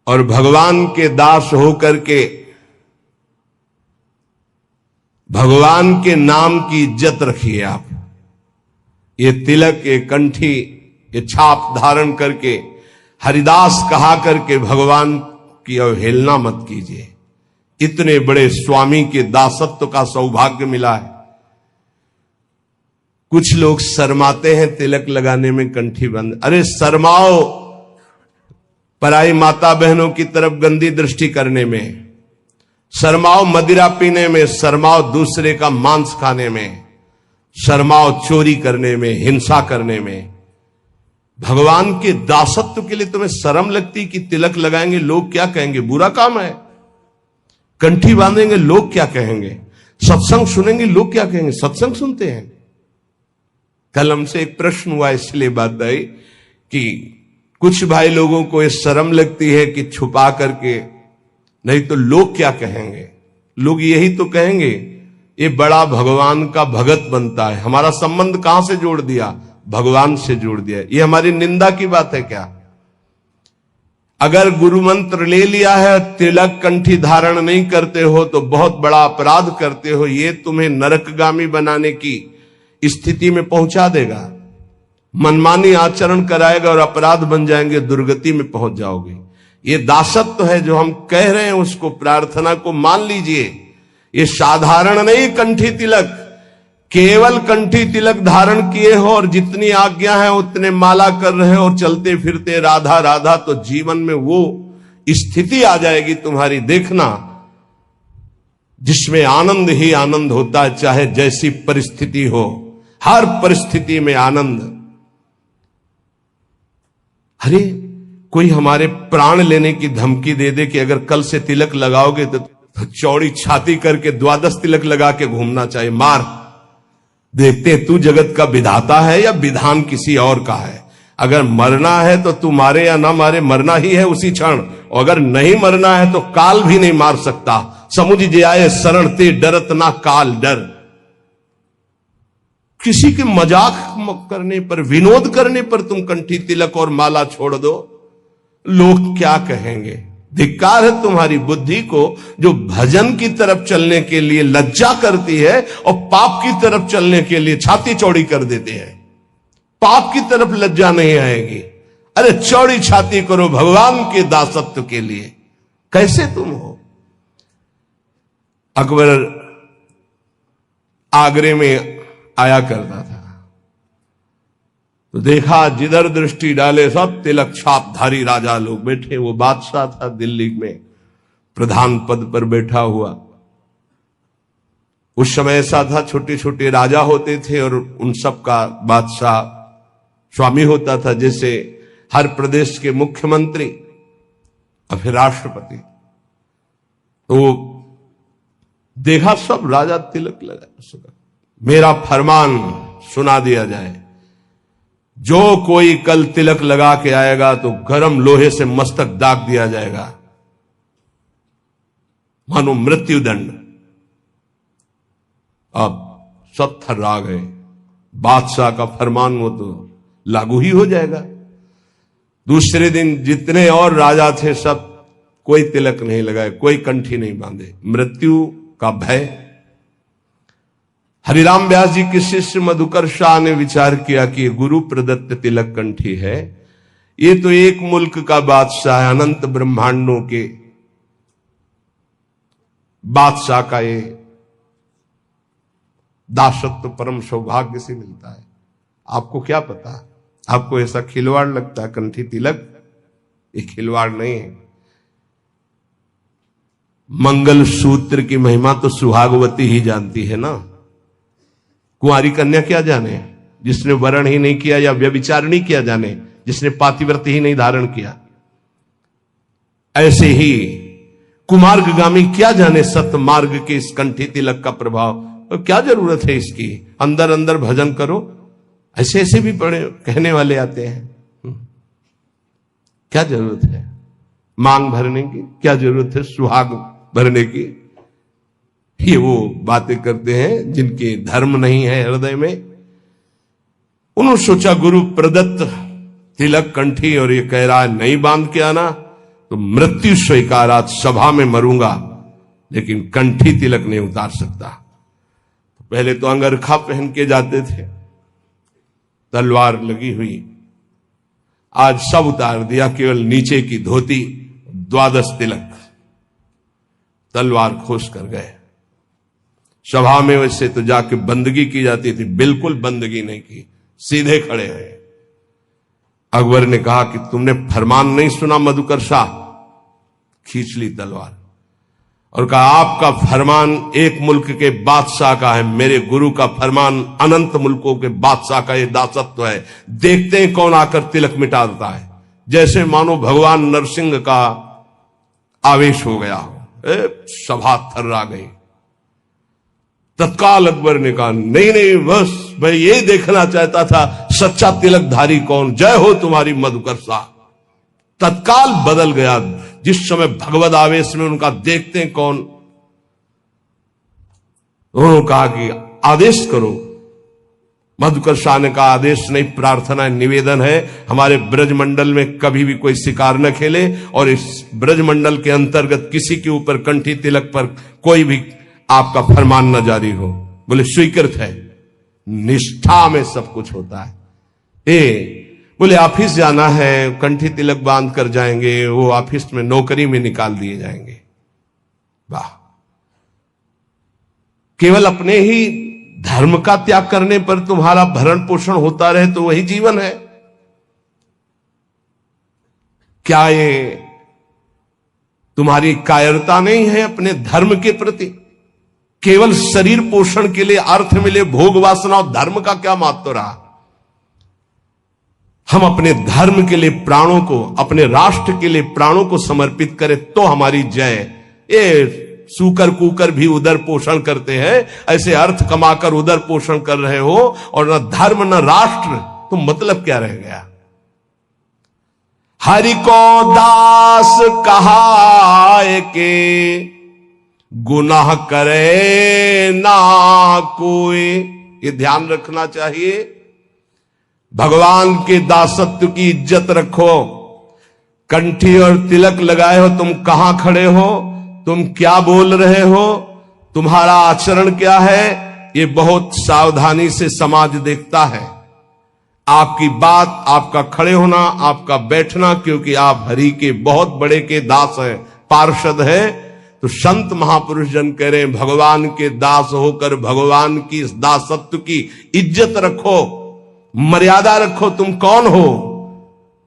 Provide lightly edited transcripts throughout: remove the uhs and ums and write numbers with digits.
और भगवान के दास होकर के भगवान के नाम की इज्जत रखिए आप। ये तिलक, ये कंठी, ये छाप धारण करके हरिदास कहा करके भगवान की अवहेलना मत कीजिए। इतने बड़े स्वामी के दासत्व का सौभाग्य मिला है। कुछ लोग शर्माते हैं तिलक लगाने में, कंठी बंद। अरे शर्माओ पराई माता बहनों की तरफ गंदी दृष्टि करने में, शर्माओ मदिरा पीने में, शर्माओ दूसरे का मांस खाने में, शर्माओ चोरी करने में, हिंसा करने में। भगवान के दासत्व के लिए तुम्हें शर्म लगती कि तिलक लगाएंगे लोग क्या कहेंगे, बुरा काम है। कंठी बांधेंगे लोग क्या कहेंगे, सत्संग सुनेंगे लोग क्या कहेंगे। सत्संग सुनते हैं। कल हमसे एक प्रश्न हुआ, इसलिए बात आई कि कुछ भाई लोगों को ये शर्म लगती है कि छुपा करके, नहीं तो लोग क्या कहेंगे। लोग यही तो कहेंगे ये बड़ा भगवान का भगत बनता है। हमारा संबंध कहां से जोड़ दिया, भगवान से जोड़ दिया। ये हमारी निंदा की बात है क्या? अगर गुरु मंत्र ले लिया है, तिलक कंठी धारण नहीं करते हो तो बहुत बड़ा अपराध करते हो। ये तुम्हें नरकगामी बनाने की स्थिति में पहुंचा देगा, मनमानी आचरण कराएगा और अपराध बन जाएंगे, दुर्गति में पहुंच जाओगे। ये दासत्व है जो हम कह रहे हैं, उसको प्रार्थना को मान लीजिए। ये साधारण नहीं कंठी तिलक, केवल कंठी तिलक धारण किए हो और जितनी आज्ञा है उतने माला कर रहे हो और चलते फिरते राधा राधा, तो जीवन में वो स्थिति आ जाएगी तुम्हारी, देखना, जिसमें आनंद ही आनंद होता है, चाहे जैसी परिस्थिति हो, हर परिस्थिति में आनंद। अरे कोई हमारे प्राण लेने की धमकी दे दे कि अगर कल से तिलक लगाओगे तो चौड़ी छाती करके 12 तिलक लगा के घूमना चाहिए, मार। देखते तू जगत का विधाता है या विधान किसी और का है। अगर मरना है तो तू मारे या ना मारे, मरना ही है उसी क्षण। और अगर नहीं मरना है तो काल भी नहीं मार सकता। समुझ जे आए शरण ते डरत ना काल डर। किसी के मजाक करने पर, विनोद करने पर तुम कंठी तिलक और माला छोड़ दो, लोग क्या कहेंगे। धिक्कार है तुम्हारी बुद्धि को जो भजन की तरफ चलने के लिए लज्जा करती है और पाप की तरफ चलने के लिए छाती चौड़ी कर देते हैं। पाप की तरफ लज्जा नहीं आएगी। अरे चौड़ी छाती करो भगवान के दासत्व के लिए। कैसे तुम हो? अकबर आगरे में आया करता था तो देखा जिधर दृष्टि डाले सब तिलक छापधारी राजा लोग बैठे। वो बादशाह था, दिल्ली में प्रधान पद पर बैठा हुआ। उस समय ऐसा था, छोटे छोटे राजा होते थे और उन सब का बादशाह स्वामी होता था, जैसे हर प्रदेश के मुख्यमंत्री और फिर राष्ट्रपति। तो देखा सब राजा तिलक लगा। मेरा फरमान सुना दिया जाए, जो कोई कल तिलक लगा के आएगा तो गरम लोहे से मस्तक दाग दिया जाएगा, मानो मृत्युदंड। अब सब थर्रा गए। बादशाह का फरमान वो तो लागू ही हो जाएगा। दूसरे दिन जितने और राजा थे सब कोई तिलक नहीं लगाए, कोई कंठी नहीं बांधे, मृत्यु का भय। हरिराम व्यास जी के शिष्य मधुकर शाह ने विचार किया कि गुरु प्रदत्त तिलक कंठी है, ये तो एक मुल्क का बादशाह है, अनंत ब्रह्मांडों के बादशाह का ये दासत्व परम सौभाग्य से मिलता है। आपको क्या पता, आपको ऐसा खिलवाड़ लगता है कंठी तिलक? ये खिलवाड़ नहीं है। मंगल सूत्र की महिमा तो सुहागवती ही जानती है ना। कुंवारी कन्या क्या जाने, जिसने वरण ही नहीं किया या व्यभिचार नहीं किया जाने, जिसने पातिव्रत ही नहीं धारण किया। ऐसे ही कुमार्गगामी क्या जाने सतमार्ग के इस कंठी तिलक का प्रभाव। तो क्या जरूरत है इसकी, अंदर अंदर भजन करो। ऐसे ऐसे भी बड़े कहने वाले आते हैं, क्या जरूरत है मांग भरने की, क्या जरूरत है सुहाग भरने की। ये वो बातें करते हैं जिनके धर्म नहीं है हृदय में। उन्होंने सोचा गुरु प्रदत्त तिलक कंठी और ये कह रहा है नहीं बांध के आना, तो मृत्यु स्वीकार, आज सभा में मरूंगा लेकिन कंठी तिलक नहीं उतार सकता। पहले तो अंगरखा पहन के जाते थे, तलवार लगी हुई, आज सब उतार दिया, केवल नीचे की धोती, द्वादश तिलक, तलवार खोस कर गए। सभा में वैसे तो जाके बंदगी की जाती थी, बिल्कुल बंदगी नहीं की, सीधे खड़े हुए। अकबर ने कहा कि तुमने फरमान नहीं सुना मधुकर शाह? खींच ली तलवार और कहा आपका फरमान एक मुल्क के बादशाह का है, मेरे गुरु का फरमान अनंत मुल्कों के बादशाह का ये दासत्व है, देखते हैं कौन आकर तिलक मिटा देता है। जैसे मानो भगवान नरसिंह का आवेश हो गया हो, सभा थर्रा गई। तत्काल अकबर ने कहा नहीं नहीं, बस मैं ये देखना चाहता था सच्चा तिलकधारी कौन, जय हो तुम्हारी मधुकर शाह। तत्काल बदल गया, जिस समय भगवद आवेश में उनका देखते हैं कौन। उन्होंने कहा कि आदेश करो। मधुकर शाह ने कहा आदेश नहीं, प्रार्थना निवेदन है, हमारे ब्रजमंडल में कभी भी कोई शिकार न खेले और इस ब्रजमंडल के अंतर्गत किसी के ऊपर कंठी तिलक पर कोई भी आपका फरमान न जारी हो। बोले स्वीकृत है। निष्ठा में सब कुछ होता है। बोले ऑफिस जाना है, कंठी तिलक बांध कर जाएंगे, वो ऑफिस में नौकरी में निकाल दिए जाएंगे। वाह, केवल अपने ही धर्म का त्याग करने पर तुम्हारा भरण पोषण होता रहे तो वही जीवन है क्या? ये तुम्हारी कायरता नहीं है अपने धर्म के प्रति? केवल शरीर पोषण के लिए अर्थ मिले, भोग वासना और धर्म का क्या महत्व रहा? हम अपने धर्म के लिए प्राणों को, अपने राष्ट्र के लिए प्राणों को समर्पित करें तो हमारी जय। ये सूकर कूकर भी उदर पोषण करते हैं, ऐसे अर्थ कमाकर उदर पोषण कर रहे हो और न धर्म न राष्ट्र, तो मतलब क्या रह गया? हरि को दास कहाए के गुनाह करे ना कोई। ये ध्यान रखना चाहिए। भगवान के दासत्व की इज्जत रखो। कंठी और तिलक लगाए हो, तुम कहां खड़े हो, तुम क्या बोल रहे हो, तुम्हारा आचरण क्या है, ये बहुत सावधानी से समाज देखता है। आपकी बात, आपका खड़े होना, आपका बैठना, क्योंकि आप हरि के बहुत बड़े के दास हैं, पार्षद हैं। तो संत महापुरुष जन कह रहे हैं भगवान के दास होकर भगवान की इस दासत्व की इज्जत रखो, मर्यादा रखो। तुम कौन हो?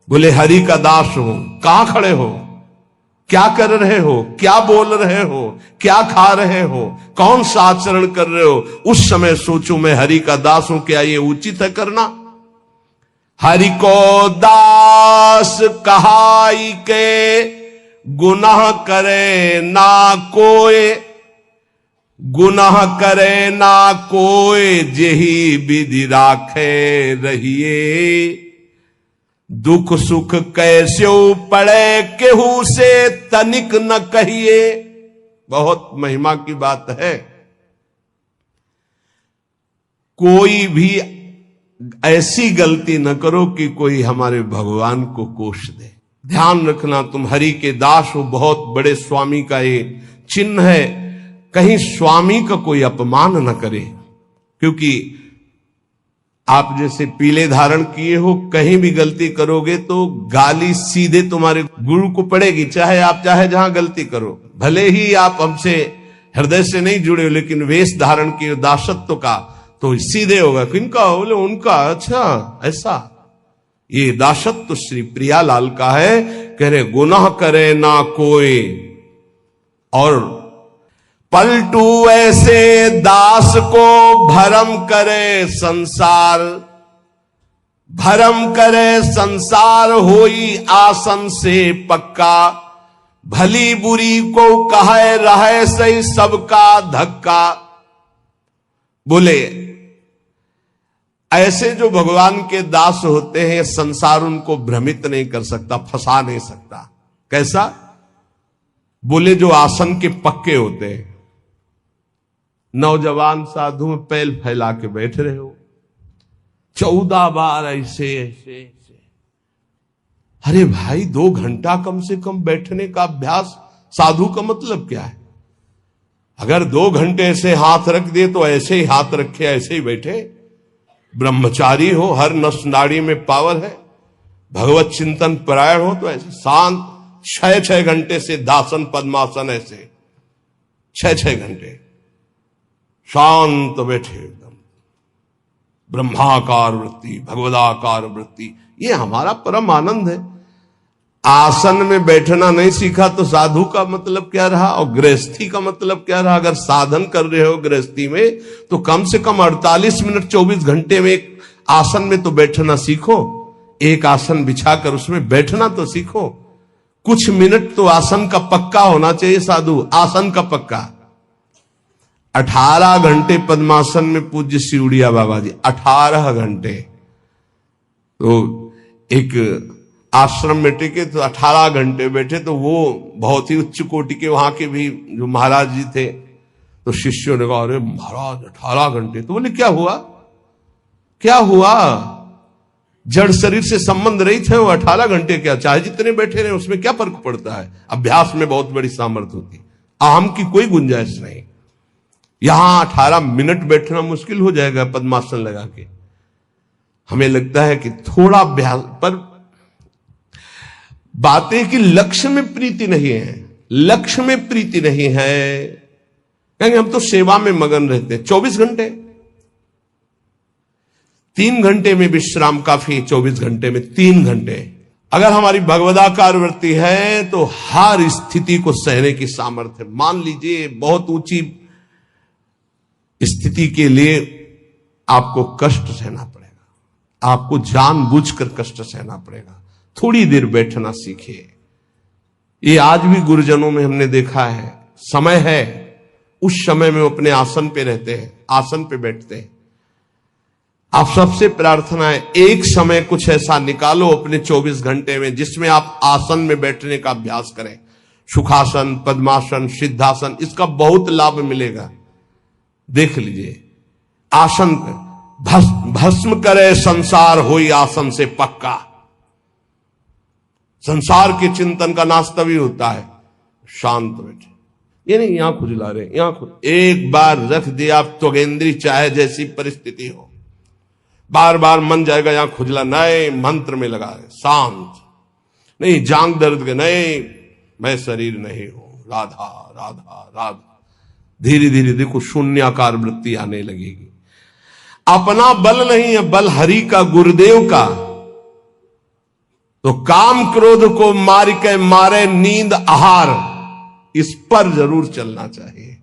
बोले हरि का दास हो। कहां खड़े हो? क्या कर रहे हो? क्या बोल रहे हो? क्या खा रहे हो? कौन सा आचरण कर रहे हो? उस समय सोचो मैं हरि का दास हूं, क्या ये उचित है करना? हरि को दास कहाई के गुनाह करे ना कोई, गुनाह करे ना कोई, जेही विधि राखे रहिए। दुख सुख कैसे पड़े केहू से तनिक न कहिए। बहुत महिमा की बात है। कोई भी ऐसी गलती न करो कि कोई हमारे भगवान को कोष दे। ध्यान रखना, तुम हरि के दास हो, बहुत बड़े स्वामी का ये चिन्ह है। कहीं स्वामी का कोई अपमान न करे, क्योंकि आप जैसे पीले धारण किए हो, कहीं भी गलती करोगे तो गाली सीधे तुम्हारे गुरु को पड़ेगी, चाहे आप चाहे जहां गलती करो। भले ही आप हमसे हृदय से नहीं जुड़े हो, लेकिन वेश धारण किए दासत्व का तो सीधे होगा। किनका? बोले उनका। अच्छा ऐसा, ये दासत्व श्री प्रियालाल का है। कह रहे गुनाह करे ना कोई और पलटू ऐसे दास को भरम करे संसार। भरम करे संसार होई आसन से पक्का। भली बुरी को कहे रहे सही सबका धक्का। बोले ऐसे जो भगवान के दास होते हैं, संसार उनको भ्रमित नहीं कर सकता, फंसा नहीं सकता। कैसा? बोले जो आसन के पक्के होते हैं। नौजवान साधु में पैल फैला के बैठ रहे हो, 14 बार ऐसे ऐसे ऐसे अरे भाई 2 घंटा कम से कम बैठने का अभ्यास, साधु का मतलब क्या है? अगर 2 घंटे ऐसे हाथ रख दे तो ऐसे ही हाथ रखे, ऐसे ही बैठे। ब्रह्मचारी हो, हर नस नाड़ी में पावर है, भगवत चिंतन परायण हो तो ऐसे शांत 6 घंटे से दासन पद्मासन, ऐसे 6 घंटे शांत बैठे एकदम, ब्रह्माकार वृत्ति, भगवदाकार वृत्ति, ये हमारा परम आनंद है। आसन में बैठना नहीं सीखा तो साधु का मतलब क्या रहा, और गृहस्थी का मतलब क्या रहा? अगर साधन कर रहे हो गृहस्थी में तो कम से कम 48 मिनट 24 घंटे में एक आसन में तो बैठना सीखो। एक आसन बिछाकर उसमें बैठना तो सीखो। कुछ मिनट तो आसन का पक्का होना चाहिए साधु, आसन का पक्का। 18 घंटे पद्मासन में पूज्य सिउड़िया बाबा जी, 18 घंटे। तो एक आश्रम में टिके तो 18 घंटे बैठे, तो वो बहुत ही उच्च कोटि के वहां के भी जो महाराज जी थे, तो शिष्यों ने कहा अरे महाराज 18 घंटे, तो बोले क्या हुआ, क्या हुआ? जड़ शरीर से संबंध रहित है वो 18 घंटे, क्या चाहे जितने बैठे रहे उसमें क्या फर्क पड़ता है? अभ्यास में बहुत बड़ी सामर्थ्य होती, अहम की कोई गुंजाइश नहीं। यहां 18 मिनट बैठना मुश्किल हो जाएगा पद्मासन लगा के। हमें लगता है कि थोड़ा अभ्यास, पर बातें कि लक्ष्य में प्रीति नहीं है, लक्ष्य में प्रीति नहीं है, कहेंगे हम तो सेवा में मगन रहते हैं 24 घंटे। 3 घंटे में विश्राम काफी, 24 घंटे में 3 घंटे। अगर हमारी भगवदाकार वृत्ति है तो हर स्थिति को सहने की सामर्थ्य। मान लीजिए बहुत ऊंची स्थिति के लिए आपको कष्ट सहना पड़ेगा, आपको जानबूझकर कष्ट सहना पड़ेगा, थोड़ी देर बैठना सीखिए। ये आज भी गुरुजनों में हमने देखा है, समय है, उस समय में अपने आसन पे रहते हैं, आसन पे बैठते हैं। आप सबसे प्रार्थना है एक समय कुछ ऐसा निकालो अपने 24 घंटे में जिसमें आप आसन में बैठने का अभ्यास करें। सुखासन, पद्मासन, सिद्धासन, इसका बहुत लाभ मिलेगा। देख लीजिए, आसन भस्म करे संसार होई आसन से पक्का। संसार के चिंतन का नाश तभी होता है शांत बैठे। ये नहीं यहां खुजला रहे, यहां एक बार रख दिया आप त्वगेंद्री, चाहे जैसी परिस्थिति हो, बार बार मन जाएगा यहां खुजला, नए मंत्र में लगा रहे, शांत नहीं, जांग दर्द के नहीं, मैं शरीर नहीं हूं, राधा राधा राधा। धीरे धीरे देखो शून्याकार वृत्ति आने लगेगी। अपना बल नहीं है, बल हरि का, गुरुदेव का। तो काम क्रोध को मार के मारे नींद आहार, इस पर जरूर चलना चाहिए।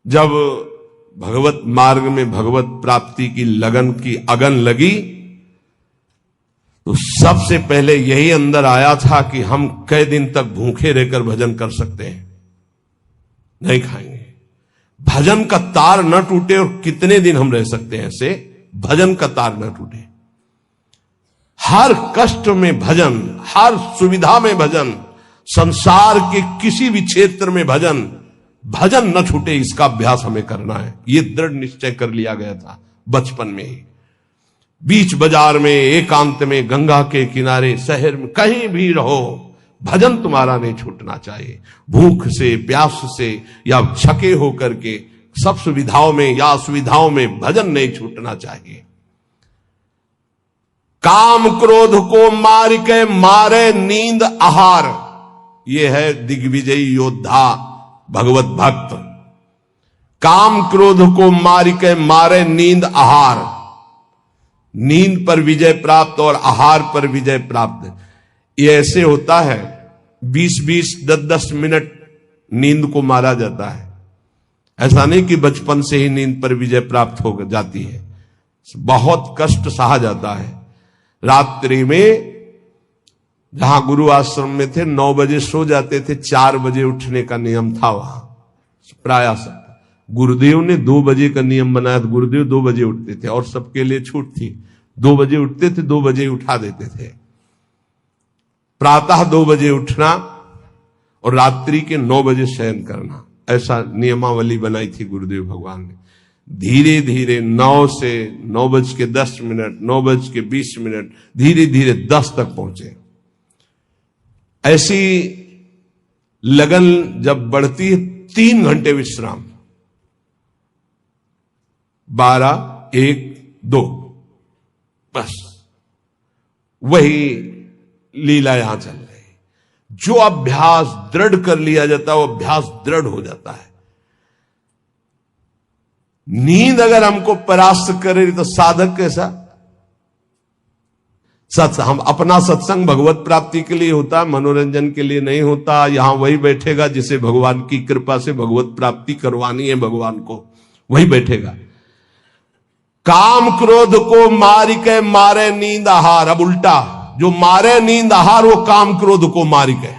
जब भगवत मार्ग में भगवत प्राप्ति की लगन की अगन लगी तो सबसे पहले यही अंदर आया था कि हम कई दिन तक भूखे रहकर भजन कर सकते हैं, नहीं खाएंगे, भजन का तार न टूटे। और कितने दिन हम रह सकते हैं ऐसे, भजन का तार न टूटे। हर कष्ट में भजन, हर सुविधा में भजन, संसार के किसी भी क्षेत्र में भजन, भजन न छूटे, इसका अभ्यास हमें करना है। यह दृढ़ निश्चय कर लिया गया था बचपन में ही। बीच बाजार में, एकांत में, गंगा के किनारे, शहर में, कहीं भी रहो, भजन तुम्हारा नहीं छूटना चाहिए। भूख से, प्यास से या छके होकर के, सब सुविधाओं में या असुविधाओं में भजन नहीं छूटना चाहिए। काम क्रोध को मार के मारे नींद आहार, यह है दिग्विजयी योद्धा भगवत भक्त। काम क्रोध को मार के मारे नींद आहार, नींद पर विजय प्राप्त और आहार पर विजय प्राप्त। ये ऐसे होता है 20-20, 10-10 मिनट नींद को मारा जाता है। ऐसा नहीं कि बचपन से ही नींद पर विजय प्राप्त हो जाती है, बहुत कष्ट सहा जाता है। रात्रि में जहां गुरु आश्रम में थे 9 बजे सो जाते थे, 4 बजे उठने का नियम था वहां प्राय सब। गुरुदेव ने 2 बजे का नियम बनाया था, गुरुदेव 2 बजे उठते थे और सबके लिए छूट थी। 2 बजे उठते थे, 2 बजे उठा देते थे। प्रातः 2 बजे उठना और रात्रि के 9 बजे शयन करना, ऐसा नियमावली बनाई थी गुरुदेव भगवान ने। धीरे धीरे 9 से 9:10, 9:20, धीरे धीरे 10 तक पहुंचे। ऐसी लगन जब बढ़ती है 3 घंटे विश्राम, 12, 1, 2, बस वही लीला यहां चल रही। जो अभ्यास दृढ़ कर लिया जाता है वो अभ्यास दृढ़ हो जाता है। नींद अगर हमको परास्त करे तो साधक कैसा? हम अपना सत्संग भगवत प्राप्ति के लिए होता है, मनोरंजन के लिए नहीं होता। यहां वही बैठेगा जिसे भगवान की कृपा से भगवत प्राप्ति करवानी है, भगवान को वही बैठेगा। काम क्रोध को मार के मारे नींद आहार। अब उल्टा, जो मारे नींद आहार वो काम क्रोध को मार के,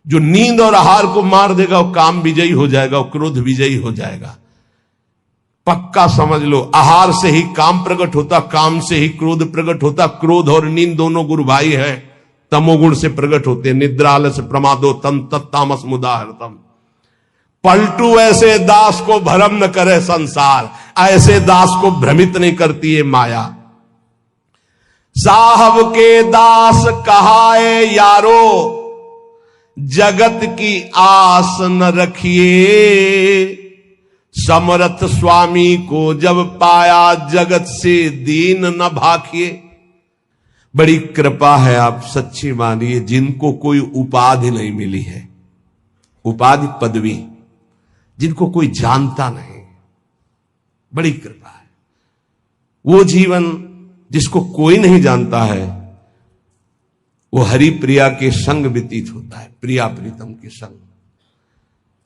जो नींद और आहार को मार देगा वो काम विजयी हो जाएगा, वो क्रोध विजयी हो जाएगा। पक्का समझ लो, आहार से ही काम प्रकट होता, काम से ही क्रोध प्रकट होता। क्रोध और नींद दोनों गुरु भाई हैं, तमोगुण से प्रकट होते हैं। निद्रा आलस प्रमादो तम तत्तामस मुदाहरतम। पलटू ऐसे दास को भ्रम न करे संसार, ऐसे दास को भ्रमित नहीं करती है माया। साहब के दास कहाए यारो, जगत की आस न रखिए। समर्थ स्वामी को जब पाया, जगत से दीन न भाखिए। बड़ी कृपा है, आप सच्ची मानिए, जिनको कोई उपाधि नहीं मिली है, उपाधि पदवी, जिनको कोई जानता नहीं, बड़ी कृपा है। वो जीवन जिसको कोई नहीं जानता है, वो हरि प्रिया के संग व्यतीत होता है, प्रिया प्रीतम के संग।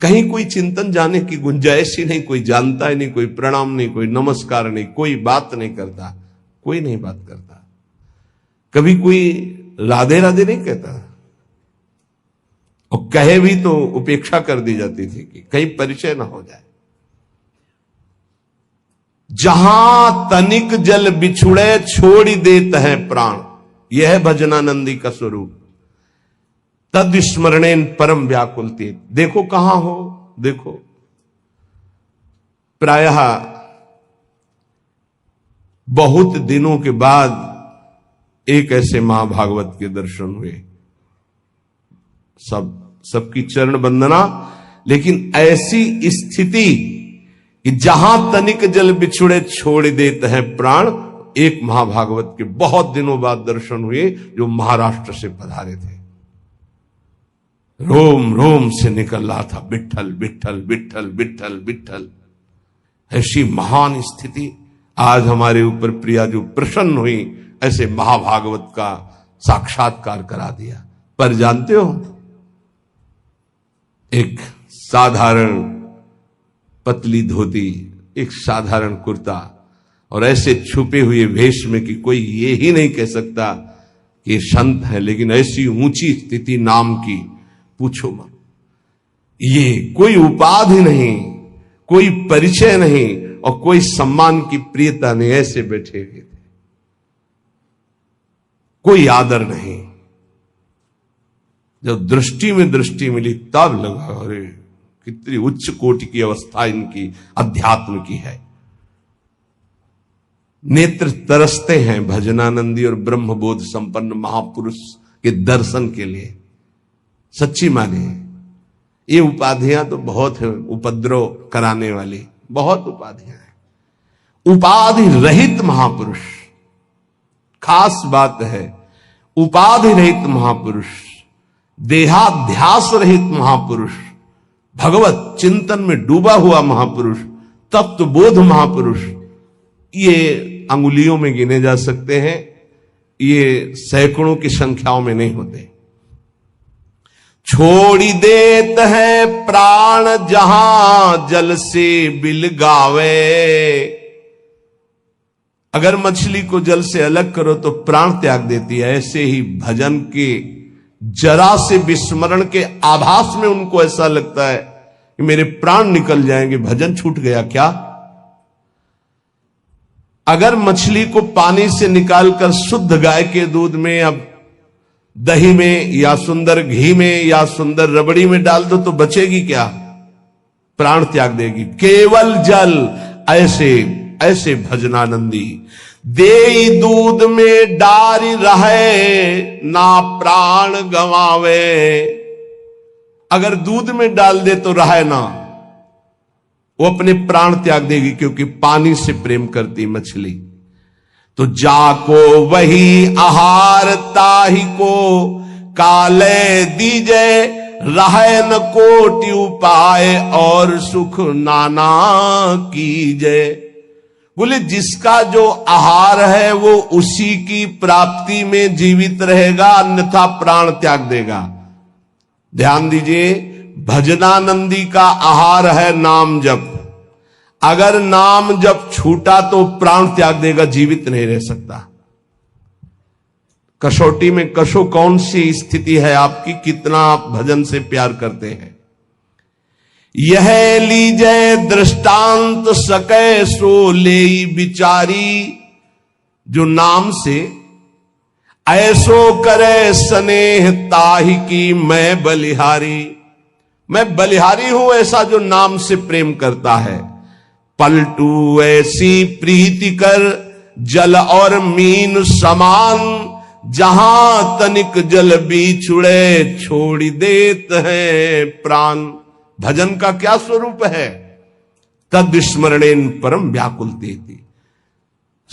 कहीं कोई चिंतन जाने की गुंजाइश ही नहीं, कोई जानता ही नहीं, कोई प्रणाम नहीं, कोई नमस्कार नहीं, कोई बात नहीं करता, कोई नहीं बात करता। कभी कोई राधे राधे नहीं कहता, और कहे भी तो उपेक्षा कर दी जाती थी कि कहीं परिचय ना हो जाए। जहां तनिक जल बिछुड़े, छोड़ देत है प्राण। यह है भजनानंदी का स्वरूप। तद स्मरणेन परम व्याकुलती। देखो कहां हो, देखो प्रायः बहुत दिनों के बाद एक ऐसे महाभागवत के दर्शन हुए। सबकी चरण वंदना, लेकिन ऐसी स्थिति कि जहां तनिक जल बिछुड़े छोड़ देते हैं प्राण। एक महाभागवत के बहुत दिनों बाद दर्शन हुए, जो महाराष्ट्र से पधारे थे। रोम रोम से निकल रहा था विठ्ठल विठ्ठल विठ्ठल विठ्ठल विठ्ठल। ऐसी महान स्थिति आज हमारे ऊपर प्रिया जो प्रसन्न हुई, ऐसे महाभागवत का साक्षात्कार करा दिया। पर जानते हो, एक साधारण पतली धोती, एक साधारण कुर्ता, और ऐसे छुपे हुए वेश में कि कोई ये ही नहीं कह सकता कि ये संत है, लेकिन ऐसी ऊंची स्थिति नाम की, पूछो मत। ये कोई उपाधि नहीं, कोई परिचय नहीं, और कोई सम्मान की प्रियता नहीं, ऐसे बैठे हुए थे। कोई आदर नहीं। जब दृष्टि में दृष्टि मिली तब लगा, अरे कितनी उच्च कोटि की अवस्था इनकी अध्यात्म की है। नेत्र तरसते हैं भजनानंदी और ब्रह्मबोध संपन्न महापुरुष के दर्शन के लिए। सच्ची मानिए, ये उपाधियां तो बहुत है, उपद्रव कराने वाली बहुत उपाधियां हैं। उपाधि रहित महापुरुष, खास बात है, उपाधि रहित महापुरुष, देहाध्यास रहित महापुरुष, भगवत चिंतन में डूबा हुआ महापुरुष, तत्वबोध महापुरुष, ये अंगुलियों में गिने जा सकते हैं, ये सैकड़ों की संख्याओं में नहीं होते। छोड़ी देत है प्राण जहां जल से बिल गावे। अगर मछली को जल से अलग करो तो प्राण त्याग देती है, ऐसे ही भजन के जरा से विस्मरण के आभास में उनको ऐसा लगता है कि मेरे प्राण निकल जाएंगे, भजन छूट गया क्या। अगर मछली को पानी से निकालकर शुद्ध गाय के दूध में, अब दही में, या सुंदर घी में, या सुंदर रबड़ी में डाल दो तो बचेगी क्या? प्राण त्याग देगी। केवल जल ऐसे ऐसे भजनानंदी। देई दूध में डारी रहे, ना प्राण गवावे। अगर दूध में डाल दे तो रहे ना, वो अपने प्राण त्याग देगी, क्योंकि पानी से प्रेम करती मछली। तो जाको वही आहार ताही को, काले दीजे रहे न कोटि उपाय, और सुख नाना कीजे। बोले जिसका जो आहार है वो उसी की प्राप्ति में जीवित रहेगा, अन्यथा प्राण त्याग देगा। ध्यान दीजिए, भजनानंदी का आहार है नाम जप। अगर नाम जप छूटा तो प्राण त्याग देगा, जीवित नहीं रह सकता। कसौटी में कसो कौन सी स्थिति है आपकी, कितना आप भजन से प्यार करते हैं। यह लीजय दृष्टांत सके सो ले बिचारी, जो नाम से ऐसो करे स्नेह ताहि की मैं बलिहारी। मैं बलिहारी हूं ऐसा जो नाम से प्रेम करता है। पलटू ऐसी प्रीति कर जल और मीन समान, जहां तनिक जल बिछुड़े छोड़ देत है प्राण। भजन का क्या स्वरूप है? तद स्मरणेन परम व्याकुल तेति।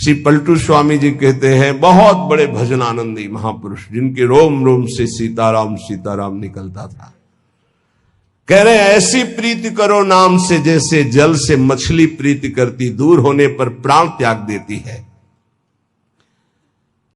श्री पलटू स्वामी जी कहते हैं, बहुत बड़े भजनानंदी महापुरुष, जिनके रोम रोम से सीताराम सीताराम निकलता था। कह रहे हैं ऐसी प्रीति करो नाम से, जैसे जल से मछली प्रीति करती, दूर होने पर प्राण त्याग देती है।